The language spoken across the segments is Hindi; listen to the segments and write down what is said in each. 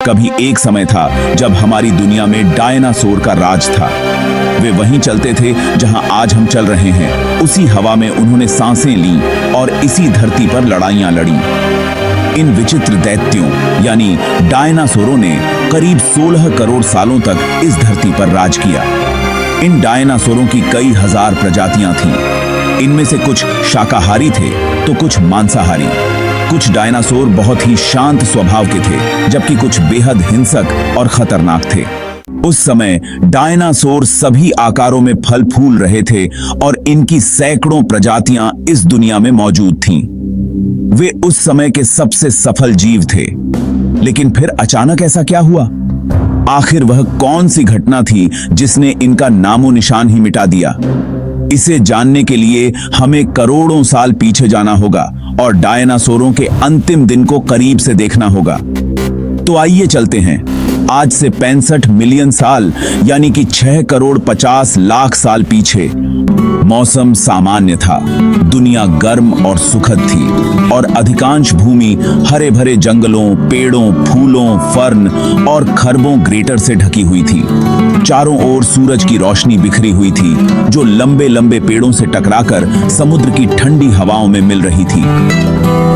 कभी एक समय था जब हमारी दुनिया में डायनासोर का राज था। वे वहीं चलते थे जहां आज हम चल रहे हैं। उसी हवा में उन्होंने सांसें ली और इसी धरती पर लड़ाइयां लड़ी। इन विचित्र दैत्यों यानी डायनासोरों ने करीब 16 करोड़ सालों तक इस धरती पर राज किया। इन डायनासोरों की कई हजार प्रजातियां थीं। इनमें से कुछ शाकाहारी थे तो कुछ मांसाहारी। कुछ डायनासोर बहुत ही शांत स्वभाव के थे, जबकि कुछ बेहद हिंसक और खतरनाक थे। उस समय डायनासोर सभी आकारों में फल फूल रहे थे और इनकी सैकड़ों प्रजातियां इस दुनिया में मौजूद थीं। वे उस समय के सबसे सफल जीव थे। लेकिन फिर अचानक ऐसा क्या हुआ? आखिर वह कौन सी घटना थी जिसने इनका नामो निशान ही मिटा दिया? इसे जानने के लिए हमें करोड़ों साल पीछे जाना होगा और डायनासोरों के अंतिम दिन को करीब से देखना होगा। तो आइए चलते हैं आज से 65 मिलियन साल यानी कि 6 करोड़ 50 लाख साल पीछे। मौसम सामान्य था, दुनिया गर्म और सुखद थी और अधिकांश भूमि हरे भरे जंगलों, पेड़ों, फूलों, फर्न और खरबों ग्रेटर से ढकी हुई थी। चारों ओर सूरज की रोशनी बिखरी हुई थी जो लंबे लंबे पेड़ों से टकराकर समुद्र की ठंडी हवाओं में मिल रही थी।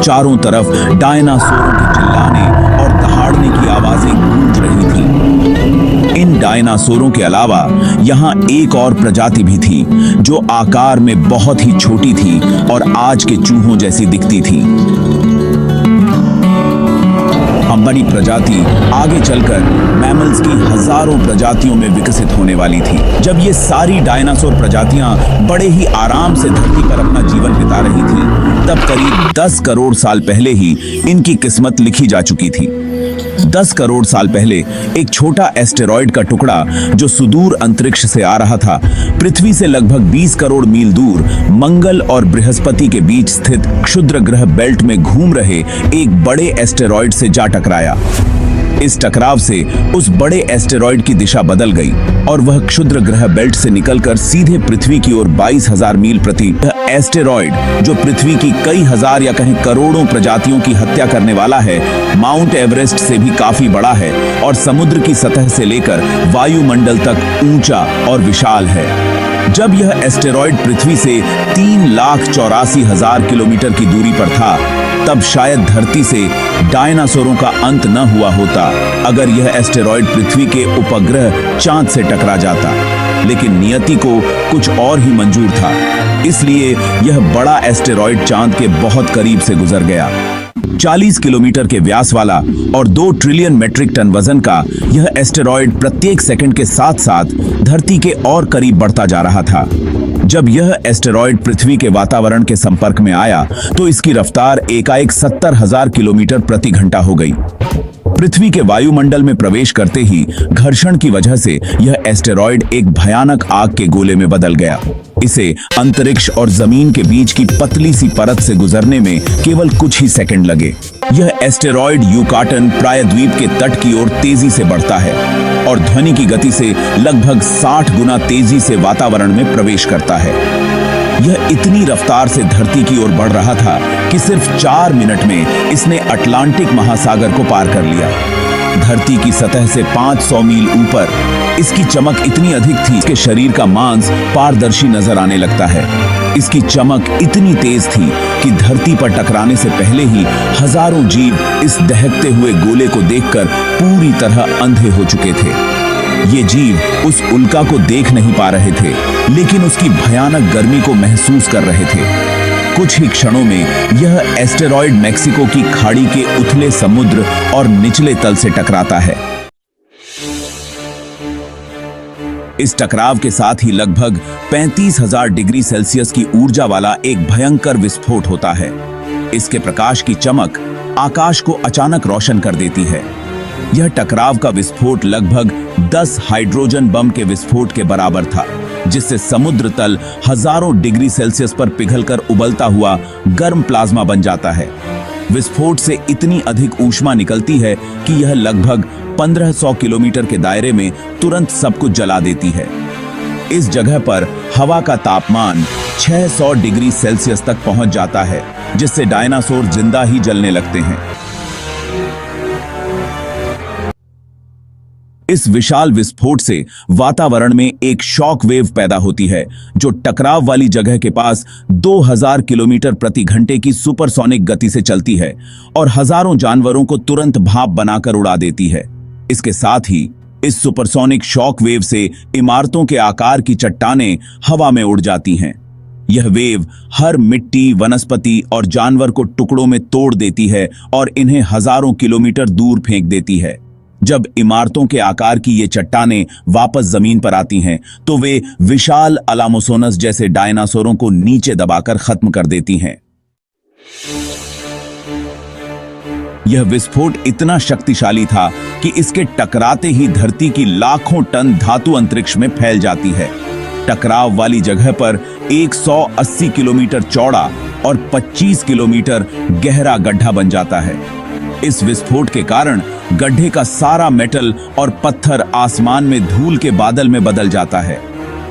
चारों तरफ डायनासोरों के चिल्लाने और दहाड़ने की आवाजें गूंज रही थी। इन डायनासोरों के अलावा यहाँ एक और प्रजाति भी थी जो आकार में बहुत ही छोटी थी और आज के चूहों जैसी दिखती थी। बड़ी प्रजाति आगे चलकर मैमल्स की हजारों प्रजातियों में विकसित होने वाली थी। जब ये सारी डायनासोर प्रजातियां बड़े ही आराम से धरती पर अपना जीवन बिता रही थी, तब करीब 10 करोड़ साल पहले ही इनकी किस्मत लिखी जा चुकी थी। 10 करोड़ साल पहले एक छोटा एस्टेरॉयड का टुकड़ा जो सुदूर अंतरिक्ष से आ रहा था, पृथ्वी से लगभग 20 करोड़ मील दूर मंगल और बृहस्पति के बीच स्थित क्षुद्र ग्रह बेल्ट में घूम रहे एक बड़े एस्टेरॉयड से जा टकराया। इस टकराव से उस बड़े एस्टेरॉयड की दिशा बदल गई और वह क्षुद्र ग्रह बेल्ट से निकलकर सीधे पृथ्वी की ओर 22,000 मील प्रति। एस्टेरॉयड जो पृथ्वी की कई हजार या कहीं करोड़ों प्रजातियों की हत्या करने वाला है, माउंट एवरेस्ट से भी काफी बड़ा है और समुद्र की सतह से लेकर वायुमंडल तक ऊंचा और विशाल है। जब यह एस्टेरॉयड पृथ्वी से 3,84,000 किलोमीटर की दूरी पर था, तब शायद धरती से डायनासोरों का अंत न हुआ होता अगर यह एस्टेरॉयड पृथ्वी के उपग्रह चांद से टकरा जाता। लेकिन नियति को कुछ और ही मंजूर था, इसलिए यह बड़ा एस्टेरॉयड चांद के बहुत करीब से गुजर गया। 40 किलोमीटर के व्यास वाला और 2 ट्रिलियन मेट्रिक टन वजन का यह एस्टेरॉयड प्रत्येक सेकंड के साथ साथ धरती के और करीब बढ़ता जा रहा था। जब यह एस्टेरॉयड पृथ्वी के वातावरण के संपर्क में आया तो इसकी रफ्तार एकाएक 70,000 किलोमीटर प्रति घंटा हो गई। पृथ्वी के वायुमंडल में प्रवेश करते ही घर्षण की वजह से यह एस्टेरॉयड एक भयानक आग के गोले में बदल गया। इसे अंतरिक्ष और जमीन के बीच की पतली सी परत से गुजरने में केवल कुछ ही सेकंड लगे। यह एस्टेरॉयड युकाटन प्रायद्वीप के तट की ओर तेजी से बढ़ता है और ध्वनि की गति से लगभग 60 गुना तेजी से वातावरण में प्रवेश करता है। यह इतनी रफ्तार से धरती की ओर बढ़ रहा था कि सिर्फ 4 मिनट में इसने अटलांटिक महासागर को पार कर लिया। धरती की सतह से 500 मील ऊपर इसकी चमक इतनी अधिक थी कि शरीर का मांस पारदर्शी नजर आने लगता है। इसकी चमक इतनी तेज थी कि धरती पर टकराने से पहले ही हजारों जीव इस दहकते हुए गोले को देखकर पूरी तरह अंधे हो चुके थे। ये जीव उस उल्का को देख नहीं पा रहे थे, लेकिन उसकी भयानक गर्मी को महसूस कर रहे थे। कुछ ही क्षणों में यह एस्टेरॉयड मेक्सिको की खाड़ी के उथले समुद्र और निचले तल से टकराता है। इस टकराव के साथ ही लगभग 35,000 डिग्री सेल्सियस की ऊर्जा वाला एक भयंकर विस्फोट होता है। इसके प्रकाश की चमक आकाश को अचानक रोशन कर देती है। यह टकराव का विस्फोट लगभग 10 हाइड्रोजन बम के विस्फोट के बराबर था, जिससे समुद्र तल हजारों डिग्री सेल्सियस पर पिघलकर उबलता हुआ गर्म प्लाज्मा बन जाता है। विस्फोट से इतनी अधिक ऊष्मा निकलती है कि यह लगभग 1500 किलोमीटर के दायरे में तुरंत सब कुछ जला देती है। इस जगह पर हवा का तापमान 600 डिग्री सेल्सियस तक पहुंच जाता है, जिससे डायनासोर जिंदा ही जलने लगते हैं। इस विशाल विस्फोट से वातावरण में एक शॉक वेव पैदा होती है जो टकराव वाली जगह के पास 2000 किलोमीटर प्रति घंटे की सुपरसोनिक गति से चलती है और हजारों जानवरों को तुरंत भाप बनाकर उड़ा देती है। इसके साथ ही इस सुपरसोनिक शॉक वेव से इमारतों के आकार की चट्टानें हवा में उड़ जाती हैं। यह वेव हर मिट्टी, वनस्पति और जानवर को टुकड़ों में तोड़ देती है और इन्हें हजारों किलोमीटर दूर फेंक देती है। जब इमारतों के आकार की ये चट्टानें वापस जमीन पर आती हैं, तो वे विशाल अलामोसोनस जैसे डायनासोरों को नीचे दबाकर खत्म कर देती हैं। यह विस्फोट इतना शक्तिशाली था कि इसके टकराते ही धरती की लाखों टन धातु अंतरिक्ष में फैल जाती है। टकराव वाली जगह पर 180 किलोमीटर चौड़ा और 25 किलोमीटर गहरा गड्ढा बन जाता है। इस विस्फोट के कारण गड्ढे का सारा मेटल और पत्थर आसमान में धूल के बादल में बदल जाता है।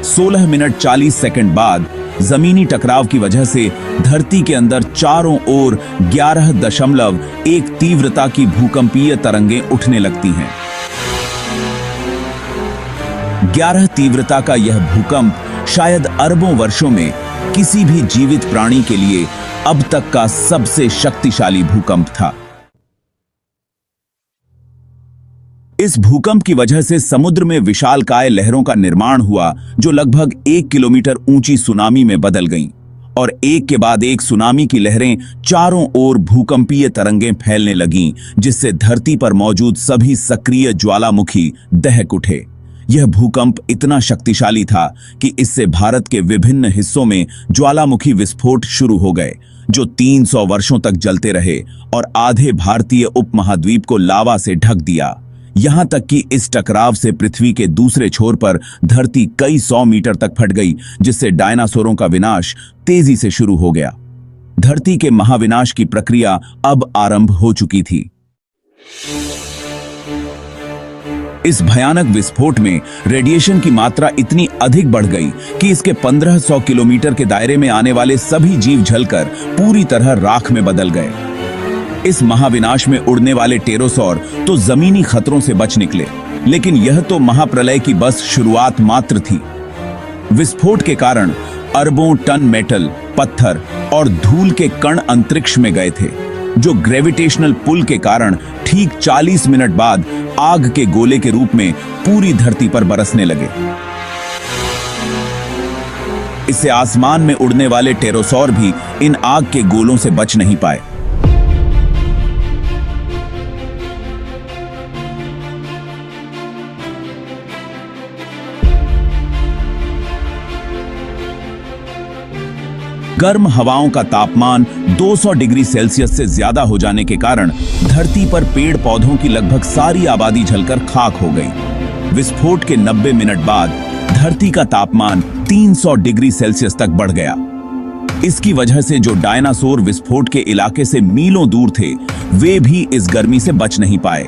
16 मिनट 40 सेकंड बाद जमीनी टकराव की वजह से धरती के अंदर चारों ओर 11.1 तीव्रता की भूकंपीय तरंगें उठने लगती हैं। 11 तीव्रता का यह भूकंप शायद अरबों वर्षों में किसी भी जीवित प्राणी के लिए अब तक का सबसे शक्तिशाली भूकंप था। इस भूकंप की वजह से समुद्र में विशालकाय लहरों का निर्माण हुआ जो लगभग 1 किलोमीटर ऊंची सुनामी में बदल गईं और एक के बाद एक सुनामी की लहरें चारों ओर भूकंपीय तरंगें फैलने लगीं, जिससे धरती पर मौजूद सभी सक्रिय ज्वालामुखी दहक उठे। यह भूकंप इतना शक्तिशाली था कि इससे भारत के विभिन्न हिस्सों में ज्वालामुखी विस्फोट शुरू हो गए जो 300 वर्षों तक जलते रहे और आधे भारतीय उपमहाद्वीप को लावा से ढक दिया। यहां तक कि इस टकराव से पृथ्वी के दूसरे छोर पर धरती कई 100 मीटर तक फट गई, जिससे डायनासोरों का विनाश तेजी से शुरू हो गया। धरती के महाविनाश की प्रक्रिया अब आरंभ हो चुकी थी। इस भयानक विस्फोट में रेडिएशन की मात्रा इतनी अधिक बढ़ गई कि इसके 1500 किलोमीटर के दायरे में आने वाले सभी जीव जलकर पूरी तरह राख में बदल गए। इस महाविनाश में उड़ने वाले टेरोसौर तो जमीनी खतरों से बच निकले, लेकिन यह तो महाप्रलय की बस शुरुआत मात्र थी। विस्फोट के कारण अरबों टन मेटल, पत्थर और धूल के कण अंतरिक्ष में गए थे, जो ग्रेविटेशनल पुल के कारण ठीक 40 मिनट बाद आग के गोले के रूप में पूरी धरती पर बरसने लगे। इससे आसमान में उड़ने वाले टेरोसौर भी इन आग के गोलों से बच नहीं पाए। गर्म हवाओं का तापमान 200 डिग्री सेल्सियस से ज्यादा हो जाने के कारण धरती पर पेड़ पौधों की लगभग सारी आबादी जलकर खाक हो गई। विस्फोट के 90 मिनट बाद धरती का तापमान 300 डिग्री सेल्सियस तक बढ़ गया। इसकी वजह से जो डायनासोर विस्फोट के इलाके से मीलों दूर थे, वे भी इस गर्मी से बच नहीं पाए।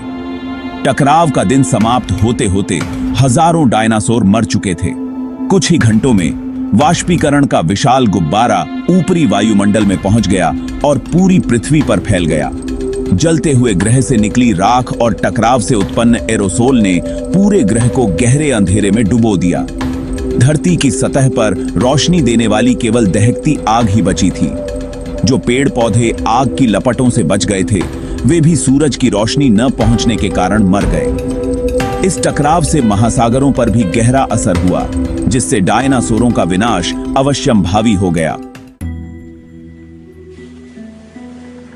टकराव का दिन समाप्त होते होते हजारों डायनासोर मर चुके थे। कुछ ही घंटों में वाष्पीकरण का विशाल गुब्बारा ऊपरी वायुमंडल में पहुंच गया और पूरी पृथ्वी पर फैल गया। जलते हुए ग्रह से निकली राख और टकराव से उत्पन्न एरोसोल ने पूरे ग्रह को गहरे अंधेरे में डुबो दिया। धरती की सतह पर रोशनी देने वाली केवल दहकती आग ही बची थी। जो पेड़ पौधे आग की लपटों से बच गए थे, वे भी सूरज की रोशनी न पहुंचने के कारण मर गए। इस टकराव से महासागरों पर भी गहरा असर हुआ, जिससे डायनासोरों का विनाश अवश्यंभावी हो गया।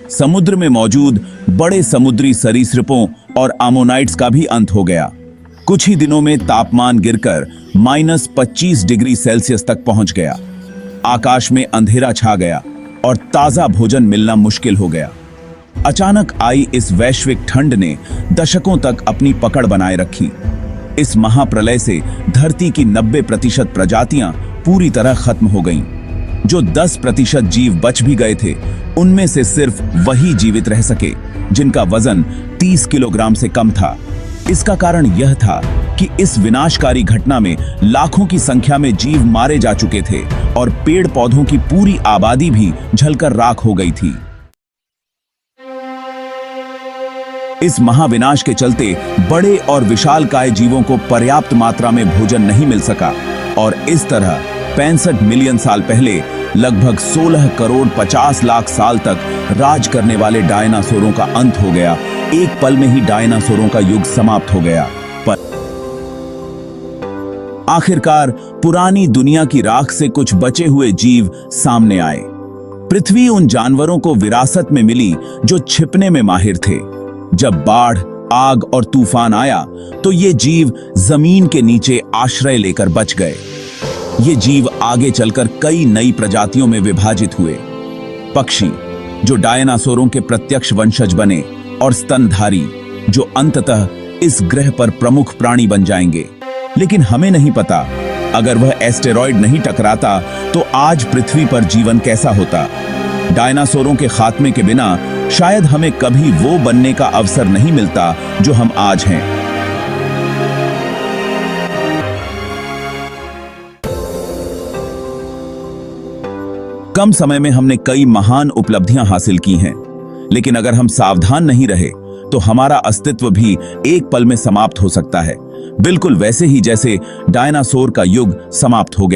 समुद्र में मौजूद बड़े समुद्री सरीसृपों और आमोनाइट्स का भी अंत हो गया। कुछ ही दिनों में तापमान गिरकर -25 डिग्री सेल्सियस तक पहुंच गया। आकाश में अंधेरा छा गया और ताजा भोजन मिलना मुश्किल हो गया। अचानक आई इस वैश्विक ठंड ने दशकों तक अपनी पकड़ बनाए रखी। इस महाप्रलय से धरती की 90% प्रजातियां पूरी तरह खत्म हो गईं। जो 10% जीव बच भी गए थे, उनमें से सिर्फ वही जीवित रह सके जिनका वजन 30 किलोग्राम से कम था। इसका कारण यह था कि इस विनाशकारी घटना में लाखों की संख्या में जीव मारे जा चुके थे और पेड़ पौधों की पूरी आबादी भी जलकर राख हो गई थी। इस महाविनाश के चलते बड़े और विशालकाय जीवों को पर्याप्त मात्रा में भोजन नहीं मिल सका और इस तरह 65 मिलियन साल पहले लगभग 16 करोड़ 50 लाख साल तक राज करने वाले डायनासोरों का अंत हो गया। एक पल में ही डायनासोरों का युग समाप्त हो गया। पर आखिरकार पुरानी दुनिया की राख से कुछ बचे हुए जीव सामने आए। पृथ्वी उन जानवरों को विरासत में मिली जो छिपने में माहिर थे। जब बाढ़, आग और तूफान आया तो ये जीव जमीन के नीचे आश्रय लेकर बच गए। ये जीव आगे चलकर कई नई प्रजातियों में विभाजित हुए। पक्षी जो डायनासोरों के प्रत्यक्ष वंशज बने और स्तनधारी जो अंततः इस ग्रह पर प्रमुख प्राणी बन जाएंगे। लेकिन हमें नहीं पता अगर वह एस्टेरॉयड नहीं टकराता तो आज पृथ्वी पर जीवन कैसा होता। डायनासोरों के खात्मे के बिना शायद हमें कभी वो बनने का अवसर नहीं मिलता जो हम आज हैं। कम समय में हमने कई महान उपलब्धियां हासिल की हैं, लेकिन अगर हम सावधान नहीं रहे तो हमारा अस्तित्व भी एक पल में समाप्त हो सकता है, बिल्कुल वैसे ही जैसे डायनासोर का युग समाप्त हो गया।